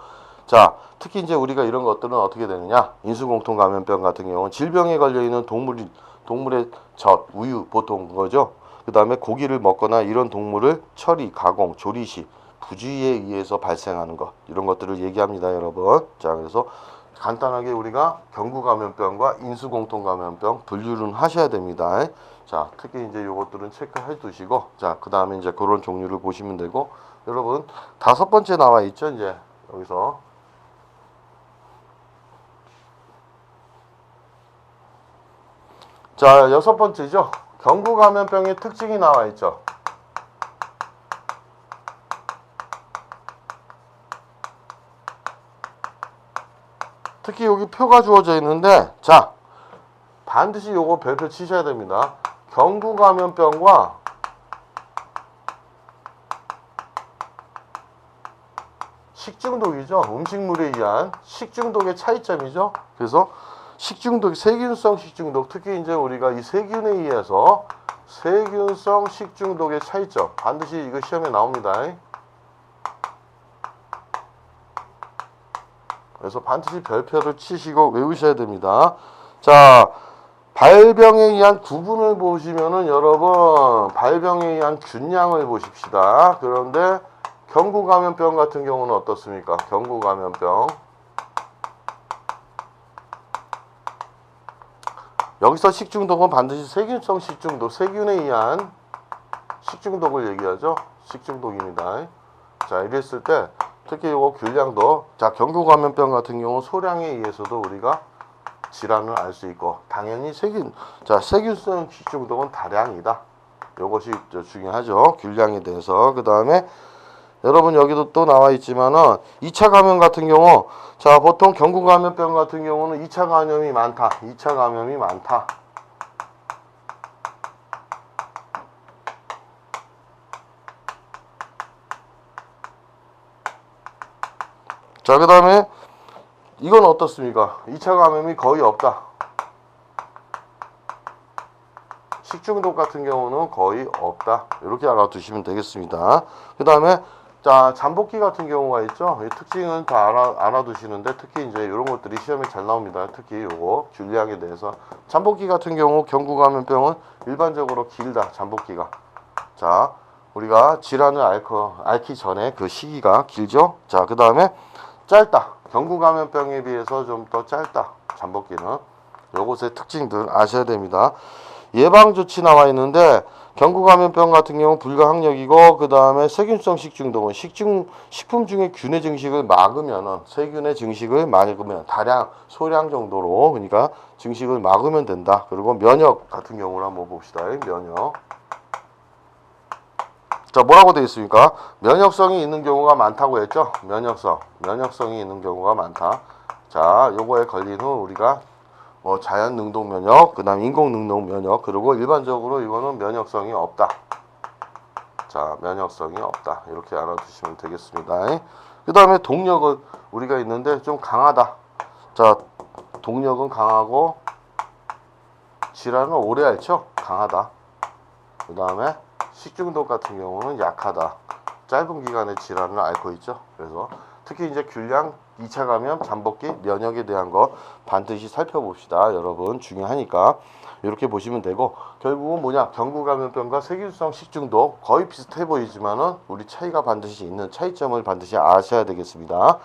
A: 자, 특히 이제 우리가 이런 것들은 어떻게 되느냐? 인수공통 감염병 같은 경우는 질병에 걸려 있는 동물의 젖, 우유 보통 그거죠. 그 다음에 고기를 먹거나 이런 동물을 처리, 가공, 조리 시 부주의에 의해서 발생하는 것 이런 것들을 얘기합니다, 여러분. 자, 그래서 간단하게 우리가 경구감염병과 인수공통감염병 분류는 하셔야 됩니다. 자, 특히 이제 요것들은 체크해 두시고 자, 그 다음에 이제 그런 종류를 보시면 되고 여러분 5번째 나와 있죠, 이제 여기서. 자, 6번째죠. 경구감염병의 특징이 나와 있죠. 특히 여기 표가 주어져 있는데 자, 반드시 요거 별표 치셔야 됩니다. 경구감염병과 식중독이죠. 음식물에 의한 식중독의 차이점이죠. 그래서 식중독, 세균성 식중독, 특히 이제 우리가 이 세균에 의해서 세균성 식중독의 차이점 반드시 이거 시험에 나옵니다. 그래서 반드시 별표를 치시고 외우셔야 됩니다. 자, 발병에 의한 구분을 보시면은 여러분 발병에 의한 균량을 보십시다. 그런데 경구감염병 같은 경우는 어떻습니까? 경구감염병 여기서 식중독은 반드시 세균성 식중독, 세균에 의한 식중독을 얘기하죠. 식중독입니다. 자, 이랬을 때 특히 이거 균량도 자, 경구감염병 같은 경우 소량에 의해서도 우리가 질환을 알 수 있고 당연히 세균성 식중독은 다량이다. 이것이 중요하죠. 균량에 대해서. 그 다음에 여러분 여기도 또 나와 있지만은 2차 감염 같은 경우 자, 보통 경구감염병 같은 경우는 2차 감염이 많다. 2차 감염이 많다. 자, 그 다음에 이건 어떻습니까? 2차 감염이 거의 없다. 식중독 같은 경우는 거의 없다. 이렇게 알아두시면 되겠습니다. 그 다음에 자, 잠복기 같은 경우가 있죠. 이 특징은 다 알아두시는데 특히 이제 이런 것들이 시험에 잘 나옵니다. 특히 요거 균량에 대해서 잠복기 같은 경우 경구감염병은 일반적으로 길다. 잠복기가 자, 우리가 질환을 앓기 전에 그 시기가 길죠. 자, 그 다음에 짧다. 경구감염병에 비해서 좀 더 짧다. 잠복기는 요것의 특징들 아셔야 됩니다. 예방조치 나와 있는데 경구감염병 같은 경우 불가항력이고 그 다음에 세균성 식중독은 식품 중에 균의 증식을 막으면은 세균의 증식을 막으면 다량 소량 정도로 그러니까 증식을 막으면 된다. 그리고 면역 같은 경우를 한번 봅시다. 면역. 자, 뭐라고 되어 있습니까? 면역성이 있는 경우가 많다고 했죠? 면역성이 있는 경우가 많다. 자, 요거에 걸린 후 우리가 자연 능동 면역, 그 다음 인공 능동 면역, 그리고 일반적으로 이거는 면역성이 없다. 자, 면역성이 없다. 이렇게 알아두시면 되겠습니다. 그 다음에 동력은 우리가 있는데 좀 강하다. 자, 동력은 강하고 질환을 오래 앓죠? 강하다. 그 다음에 식중독 같은 경우는 약하다. 짧은 기간의 질환을 앓고 있죠. 그래서 특히 이제 균량, 2차 감염, 잠복기, 면역에 대한 거 반드시 살펴봅시다. 여러분 중요하니까 이렇게 보시면 되고, 결국은 뭐냐, 경구감염병과 세균성 식중독 거의 비슷해 보이지만은 우리 차이가 반드시 있는 차이점을 반드시 아셔야 되겠습니다.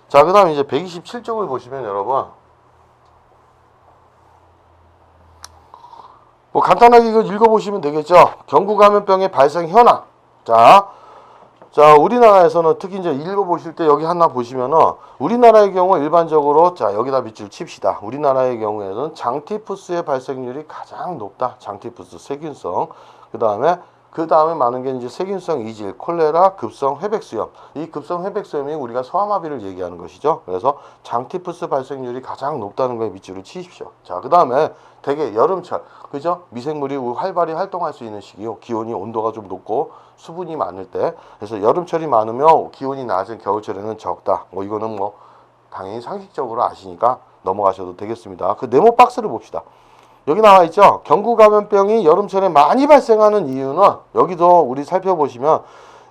A: 자, 그 다음 이제 127쪽을 보시면 여러분, 뭐 간단하게 이거 읽어보시면 되겠죠. 경구감염병의 발생 현황. 자, 우리나라에서는 특히 이제 읽어보실 때 여기 하나 보시면은, 우리나라의 경우 일반적으로, 자, 여기다 밑줄 칩시다. 우리나라의 경우에는 장티푸스의 발생률이 가장 높다. 장티푸스, 세균성. 그 다음에 많은 게 이제 세균성 이질, 콜레라, 급성 회백수염. 이 급성 회백수염이 우리가 소아마비를 얘기하는 것이죠. 그래서 장티푸스 발생률이 가장 높다는 거에 밑줄을 치십시오. 자, 그 다음에 대개 여름철, 그죠? 미생물이 활발히 활동할 수 있는 시기요. 기온이 온도가 좀 높고 수분이 많을 때. 그래서 여름철이 많으면 기온이 낮은 겨울철에는 적다. 뭐 이거는 뭐 당연히 상식적으로 아시니까 넘어가셔도 되겠습니다. 그 네모 박스를 봅시다. 여기 나와 있죠. 경구감염병이 여름철에 많이 발생하는 이유는 여기도 우리 살펴보시면,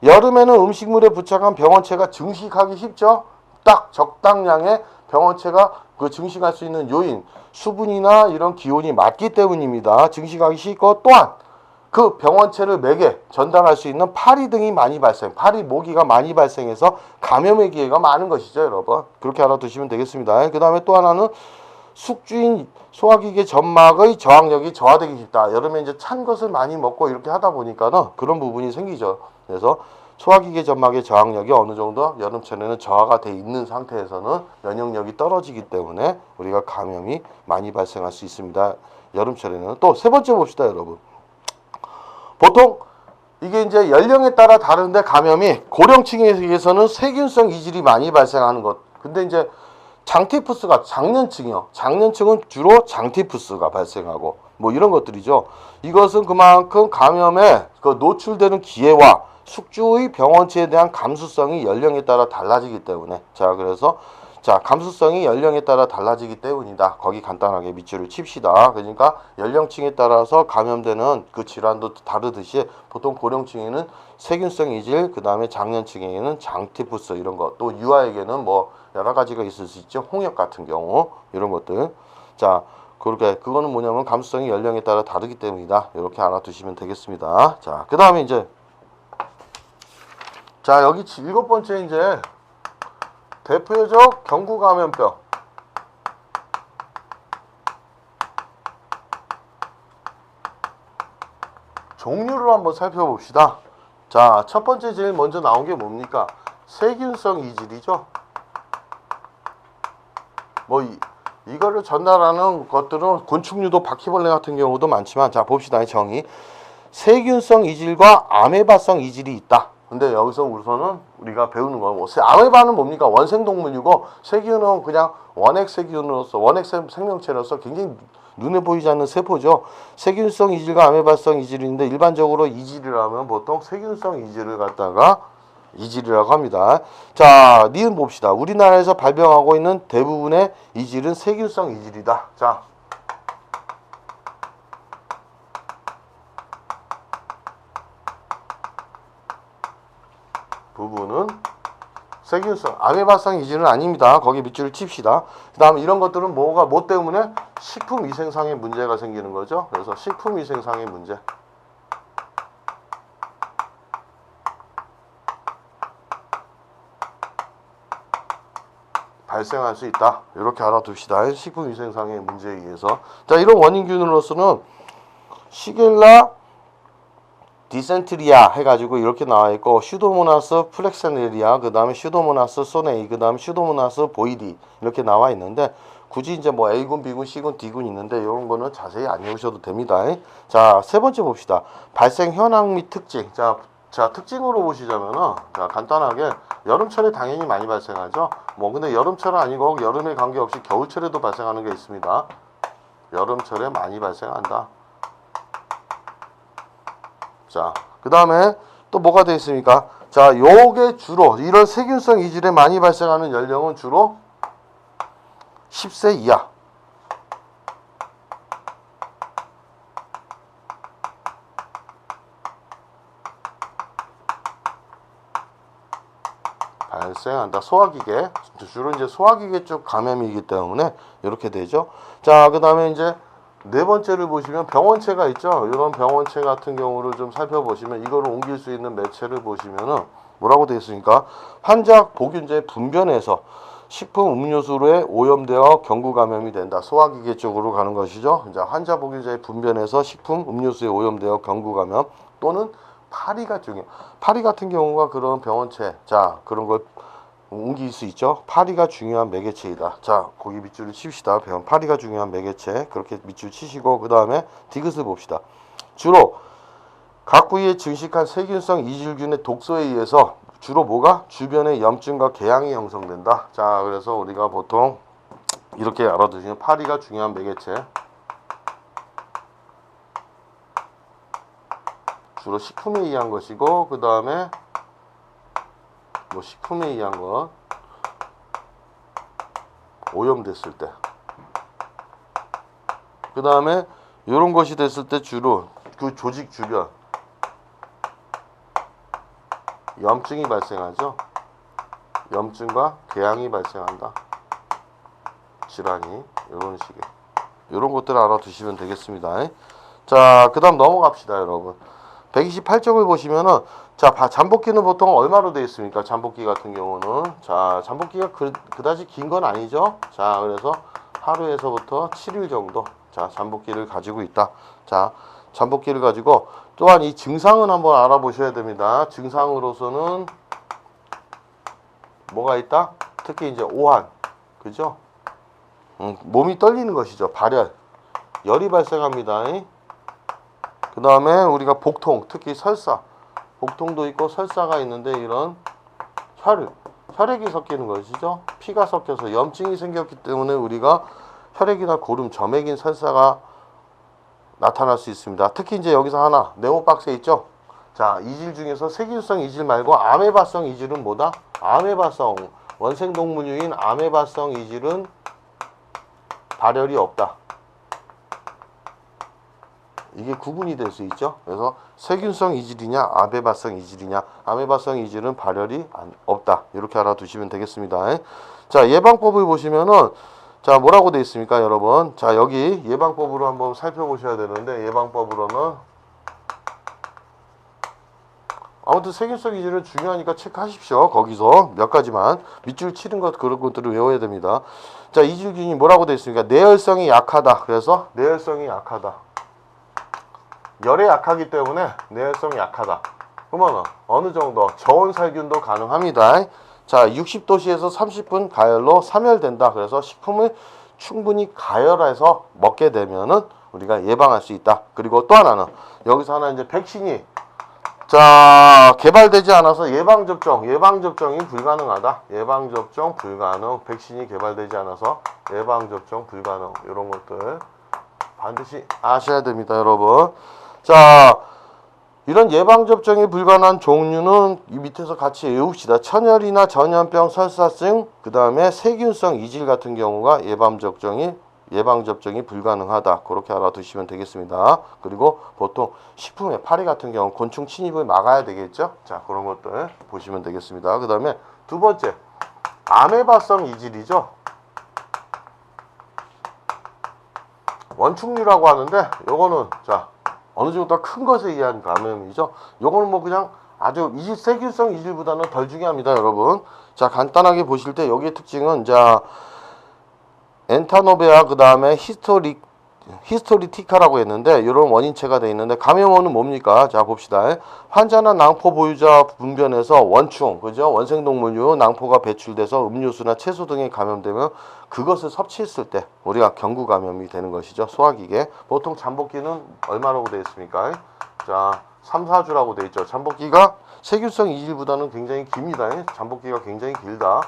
A: 여름에는 음식물에 부착한 병원체가 증식하기 쉽죠. 딱 적당량의 병원체가 그 증식할 수 있는 요인, 수분이나 이런 기온이 맞기 때문입니다. 증식하기 쉽고, 또한 그 병원체를 맥에 전달할 수 있는 파리 등이 많이 발생, 파리 모기가 많이 발생해서 감염의 기회가 많은 것이죠, 여러분. 그렇게 알아두시면 되겠습니다. 그 다음에 또 하나는 숙주인 소화기계 점막의 저항력이 저하되기 쉽다. 여름에 이제 찬 것을 많이 먹고 이렇게 하다 보니까는 그런 부분이 생기죠. 그래서 소화기계 점막의 저항력이 어느 정도 여름철에는 저하가 돼 있는 상태에서는 면역력이 떨어지기 때문에 우리가 감염이 많이 발생할 수 있습니다. 여름철에는. 또 세 번째 봅시다, 여러분. 보통 이게 이제 연령에 따라 다른데, 감염이 고령층에서는 세균성 이질이 많이 발생하는 것. 근데 이제 장티푸스가 장년층이요. 장년층은 주로 장티푸스가 발생하고 뭐 이런 것들이죠. 이것은 그만큼 감염에 그 노출되는 기회와 숙주의 병원체에 대한 감수성이 연령에 따라 달라지기 때문에, 그래서 감수성이 연령에 따라 달라지기 때문이다. 거기 간단하게 밑줄을 칩시다. 그러니까 연령층에 따라서 감염되는 그 질환도 다르듯이 보통 고령층에는 세균성 이질, 그 다음에 장년층에는 장티푸스 이런 거, 또 유아에게는 뭐 여러 가지가 있을 수 있죠. 홍역 같은 경우 이런 것들. 그렇게 그거는 뭐냐면 감수성이 연령에 따라 다르기 때문이다. 이렇게 알아두시면 되겠습니다. 그 다음에 이제 여기 7번째 이제 대표적 경구감염병. 종류를 한번 살펴봅시다. 첫 번째 제일 먼저 나온 게 뭡니까? 세균성 이질이죠. 뭐 이거를 전달하는 것들은 곤충류도 바퀴벌레 같은 경우도 많지만, 봅시다. 정의. 세균성 이질과 아메바성 이질이 있다. 근데 여기서 우선은 우리가 배우는 건, 아메바는 뭡니까? 원생동물이고, 세균은 그냥 원핵 생명체로서 굉장히 눈에 보이지 않는 세포죠. 세균성 이질과 아메바성 이질인데, 일반적으로 이질이라면 보통 세균성 이질을 갖다가 이질이라고 합니다. 니은 봅시다. 우리나라에서 발병하고 있는 대부분의 이질은 세균성 이질이다. 부분은 세균성, 아메바성 이질은 아닙니다. 거기 밑줄을 칩시다. 그 다음에 이런 것들은 뭐 때문에? 식품위생상의 문제가 생기는 거죠. 그래서 식품위생상의 문제. 발생할 수 있다. 이렇게 알아둡시다. 식품위생상의 문제에 의해서. 이런 원인균으로서는 시겔라, 디센트리아 해가지고 이렇게 나와 있고, 슈도모나스 플렉세네리아, 그 다음에 슈도모나스 소네이, 그 다음에 슈도모나스 보이디 이렇게 나와 있는데, 굳이 이제 뭐 A군, B군, C군, D군 있는데 이런 거는 자세히 안 외우셔도 됩니다. 세 번째 봅시다. 발생 현황 및 특징. 특징으로 보시자면은, 간단하게 여름철에 당연히 많이 발생하죠. 근데 여름철은 아니고 여름에 관계없이 겨울철에도 발생하는 게 있습니다. 여름철에 많이 발생한다. 그 다음에 또 뭐가 되어 있습니까? 요게 주로 이런 세균성 이질에 많이 발생하는 연령은 주로 10세 이하. 발생한다. 소화기계. 주로 이제 소화기계 쪽 감염이기 때문에 이렇게 되죠. 자, 그 다음에 이제 네 번째를 보시면 병원체가 있죠. 이런 병원체 같은 경우를 좀 살펴보시면 이거를 옮길 수 있는 매체를 보시면은 뭐라고 되어 있습니까? 환자 보균자의 분변에서 식품 음료수로에 오염되어 경구 감염이 된다. 소화기계 쪽으로 가는 것이죠. 이제 환자 보균자의 분변에서 식품 음료수에 오염되어 경구 감염 또는 파리가 중요. 파리 같은 경우가 그런 병원체, 자 그런 걸 옮길 수 있죠. 파리가 중요한 매개체이다. 자, 거기 밑줄을 칩시다. 파리가 중요한 매개체. 그렇게 밑줄 치시고 그 다음에 디귿을 봅시다. 주로 각 부위에 증식한 세균성 이질균의 독소에 의해서 주로 뭐가? 주변의 염증과 궤양이 형성된다. 자, 그래서 우리가 보통 이렇게 알아두시면 파리가 중요한 매개체. 주로 식품에 의한 것이고 그 다음에 뭐 식품에 의한 것 오염됐을 때 그 다음에 이런 것이 됐을 때 주로 그 조직 주변 염증이 발생하죠. 염증과 궤양이 발생한다. 질환이 이런 식의 이런 것들을 알아두시면 되겠습니다. 자, 그 다음 넘어갑시다 여러분. 128쪽을 보시면은 자, 잠복기는 보통 얼마로 되어 있습니까? 잠복기 같은 경우는 자, 잠복기가 그다지 긴 건 아니죠. 자, 그래서 하루에서부터 7일 정도 자, 잠복기를 가지고 있다. 자, 잠복기를 가지고 또한 이 증상은 한번 알아보셔야 됩니다. 증상으로서는 뭐가 있다? 특히 이제 오한, 그죠? 몸이 떨리는 것이죠. 발열, 열이 발생합니다. 그 다음에 우리가 복통, 특히 설사, 복통도 있고 설사가 있는데 이런 혈액이 섞이는 것이죠. 피가 섞여서 염증이 생겼기 때문에 우리가 혈액이나 고름, 점액인 설사가 나타날 수 있습니다. 특히 이제 여기서 하나 네모박스에 있죠. 자, 이질 중에서 세균성 이질 말고 아메바성 이질은 뭐다? 아메바성 원생동물류인 아메바성 이질은 발열이 없다. 이게 구분이 될 수 있죠. 그래서 세균성 이질이냐 아메바성 이질이냐. 아메바성 이질은 발열이 없다. 이렇게 알아두시면 되겠습니다. 자, 예방법을 보시면은 자, 뭐라고 되어 있습니까 여러분? 자, 여기 예방법으로 한번 살펴보셔야 되는데 예방법으로는 아무튼 세균성 이질은 중요하니까 체크하십시오. 거기서 몇 가지만 밑줄 치는 것 그런 것들을 외워야 됩니다. 자, 이질균이 뭐라고 되어 있습니까? 내열성이 약하다. 그래서 내열성이 약하다. 열에 약하기 때문에 내열성이 약하다. 그러면 어느 정도 저온살균도 가능합니다. 자, 60도씨에서 30분 가열로 사멸된다. 그래서 식품을 충분히 가열해서 먹게 되면은 우리가 예방할 수 있다. 그리고 또 하나는 여기서 하나 이제 백신이 자, 개발되지 않아서 예방접종이 불가능하다. 예방접종 불가능. 백신이 개발되지 않아서 예방접종 불가능. 이런 것들 반드시 아셔야 됩니다, 여러분. 자, 이런 예방접종이 불가능한 종류는 이 밑에서 같이 외웁시다. 천열이나 전염병, 설사증, 그 다음에 세균성 이질 같은 경우가 예방접종이 불가능하다. 그렇게 알아두시면 되겠습니다. 그리고 보통 식품에 파리 같은 경우 곤충 침입을 막아야 되겠죠. 자, 그런 것들 보시면 되겠습니다. 그 다음에 두 번째, 아메바성 이질이죠. 원충류라고 하는데 요거는 자 어느 정도 큰 것에 의한 감염이죠. 요거는 뭐 그냥 아주 세균성 이질보다는 덜 중요합니다, 여러분. 자, 간단하게 보실 때 여기의 특징은 자 엔타노베아 그 다음에 히스토리티카라고 했는데 이런 원인체가 되어 있는데 감염원은 뭡니까? 자, 봅시다. 환자나 낭포 보유자 분변에서 원충, 그죠? 원생동물류 낭포가 배출돼서 음료수나 채소 등에 감염되면 그것을 섭취했을 때 우리가 경구 감염이 되는 것이죠. 소화기계. 보통 잠복기는 얼마라고 되어 있습니까? 자, 3, 4주라고 되어 있죠. 잠복기가 세균성 이질보다는 굉장히 깁니다. 잠복기가 굉장히 길다.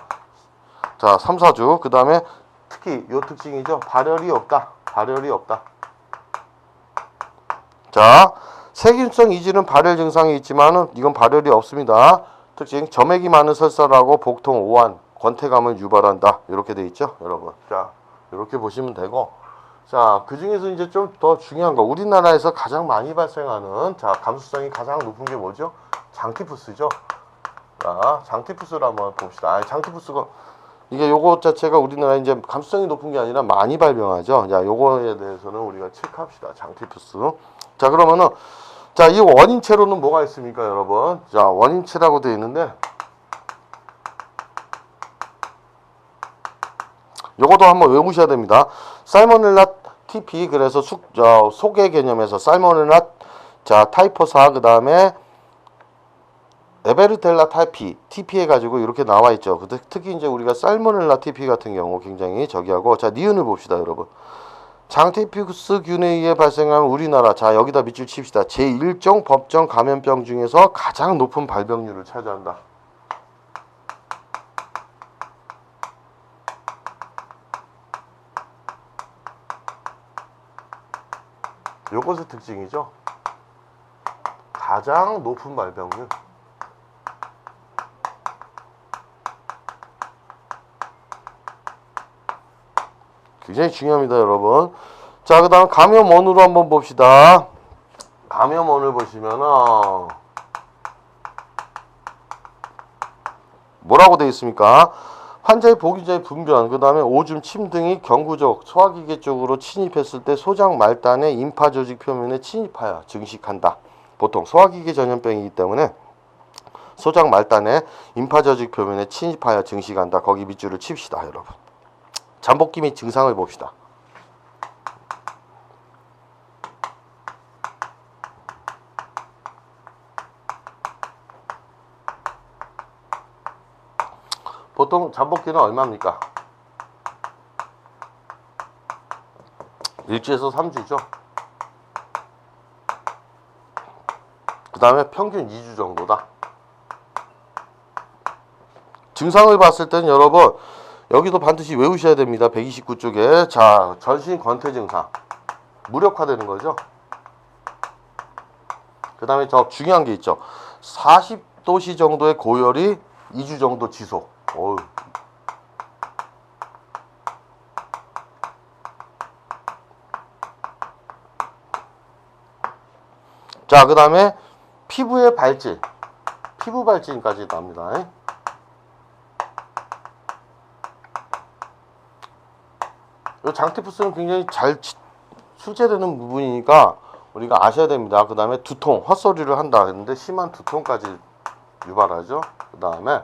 A: 자, 3, 4주. 그 다음에 특히 이 특징이죠. 발열이 없다. 자, 세균성 이질은 발열 증상이 있지만은 이건 발열이 없습니다. 특징, 점액이 많은 설사라고 복통, 오한, 권태감을 유발한다. 이렇게 돼 있죠, 여러분. 자, 이렇게 보시면 되고, 자, 그 중에서 이제 좀 더 중요한 거, 우리나라에서 가장 많이 발생하는, 자, 감수성이 가장 높은 게 뭐죠? 장티푸스죠. 자, 장티푸스를 한번 봅시다. 장티푸스가 이게 요거 자체가 우리나라 이제 감수성이 높은 게 아니라 많이 발병하죠. 자, 요거에 대해서는 우리가 체크합시다. 장티푸스. 자, 그러면은 자, 이 원인체로는 뭐가 있습니까, 여러분? 자, 원인체라고 되어 있는데 요것도 한번 외우셔야 됩니다. 살모넬라 TP, 그래서 속의 개념에서 살모넬라 자 타이포사, 그 다음에 에베르텔라 타이피 TP 해가지고 이렇게 나와 있죠. 특히 이제 우리가 살모넬라 TP 같은 경우 굉장히 저기하고, 자 니은을 봅시다, 여러분. 장티푸스균에 의해 발생한 우리나라, 자 여기다 밑줄 칩시다. 제1종 법정 감염병 중에서 가장 높은 발병률을 차지한다. 요것의 특징이죠. 가장 높은 발병률. 굉장히 중요합니다, 여러분. 자, 그 다음 감염원으로 한번 봅시다. 감염원을 보시면은 뭐라고 되어 있습니까? 환자의 보균자의 분변, 그 다음에 오줌, 침 등이 경구적 소화기계 쪽으로 침입했을 때 소장 말단의 임파 조직 표면에 침입하여 증식한다. 보통 소화기계 전염병이기 때문에 소장 말단의 임파 조직 표면에 침입하여 증식한다. 거기 밑줄을 칩시다, 여러분. 잠복기 및 증상을 봅시다. 보통 잠복기는 얼마입니까? 1주에서 3주죠. 그 다음에 평균 2주 정도다. 증상을 봤을 때는 여러분 여기도 반드시 외우셔야 됩니다. 129쪽에 자 전신 권태 증상, 무력화되는 거죠. 그 다음에 저 중요한 게 있죠. 40도씨 정도의 고열이 2주 정도 지속. 어휴. 자, 그 다음에 피부의 발진, 피부 발진까지 나옵니다. 이 장티푸스는 굉장히 잘 출제되는 부분이니까 우리가 아셔야 됩니다. 그 다음에 두통, 헛소리를 한다 했는데 심한 두통까지 유발하죠. 그 다음에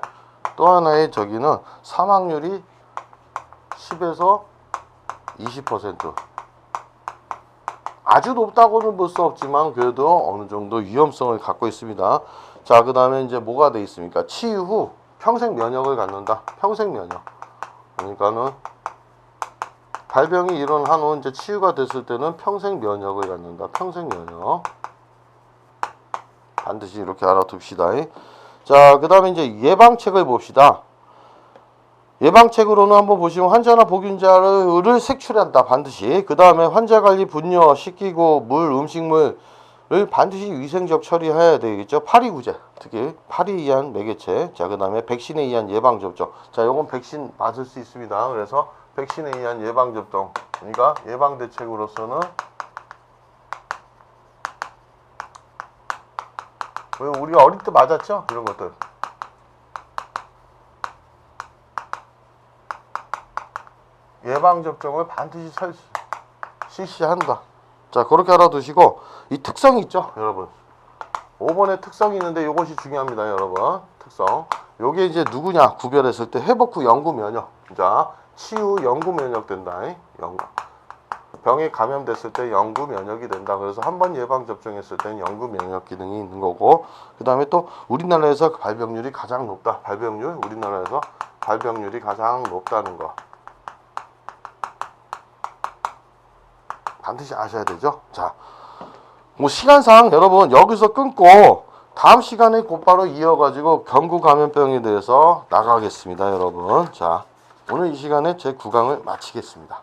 A: 또 하나의 저기는 사망률이 10에서 20%. 아주 높다고는 볼 수 없지만 그래도 어느 정도 위험성을 갖고 있습니다. 자, 그 다음에 이제 뭐가 돼 있습니까? 치유 후 평생 면역을 갖는다. 평생 면역. 그러니까는 발병이 일어난 후 이제 치유가 됐을 때는 평생 면역을 갖는다. 평생 면역. 반드시 이렇게 알아둡시다. 자, 그 다음에 이제 예방책을 봅시다. 예방책으로는 한번 보시면 환자나 보균자를 색출한다. 반드시. 그 다음에 환자 관리, 분뇨, 씻기고, 물, 음식물을 반드시 위생적 처리해야 되겠죠. 파리구제, 특히 파리에 의한 매개체. 자, 그 다음에 백신에 의한 예방접종. 자, 요건 백신 맞을 수 있습니다. 그래서 백신에 의한 예방접종. 그러니까 예방대책으로서는 우리가 어릴 때 맞았죠? 이런 것들. 예방접종을 반드시 실시한다. 자, 그렇게 알아두시고, 이 특성이 있죠, 여러분. 5번에 특성이 있는데 이것이 중요합니다, 여러분. 특성. 요게 이제 누구냐? 구별했을 때 회복 후 영구 면역. 자, 치유 영구 면역 된다. 병에 감염됐을 때 영구 면역이 된다. 그래서 한 번 예방 접종했을 때는 영구 면역 기능이 있는 거고, 그 다음에 또 우리나라에서 발병률이 가장 높다. 우리나라에서 발병률이 가장 높다는 거 반드시 아셔야 되죠. 자, 뭐 시간상 여러분 여기서 끊고 다음 시간에 곧바로 이어가지고 경구 감염병에 대해서 나가겠습니다, 여러분. 자, 오늘 이 시간에 제 9강을 마치겠습니다.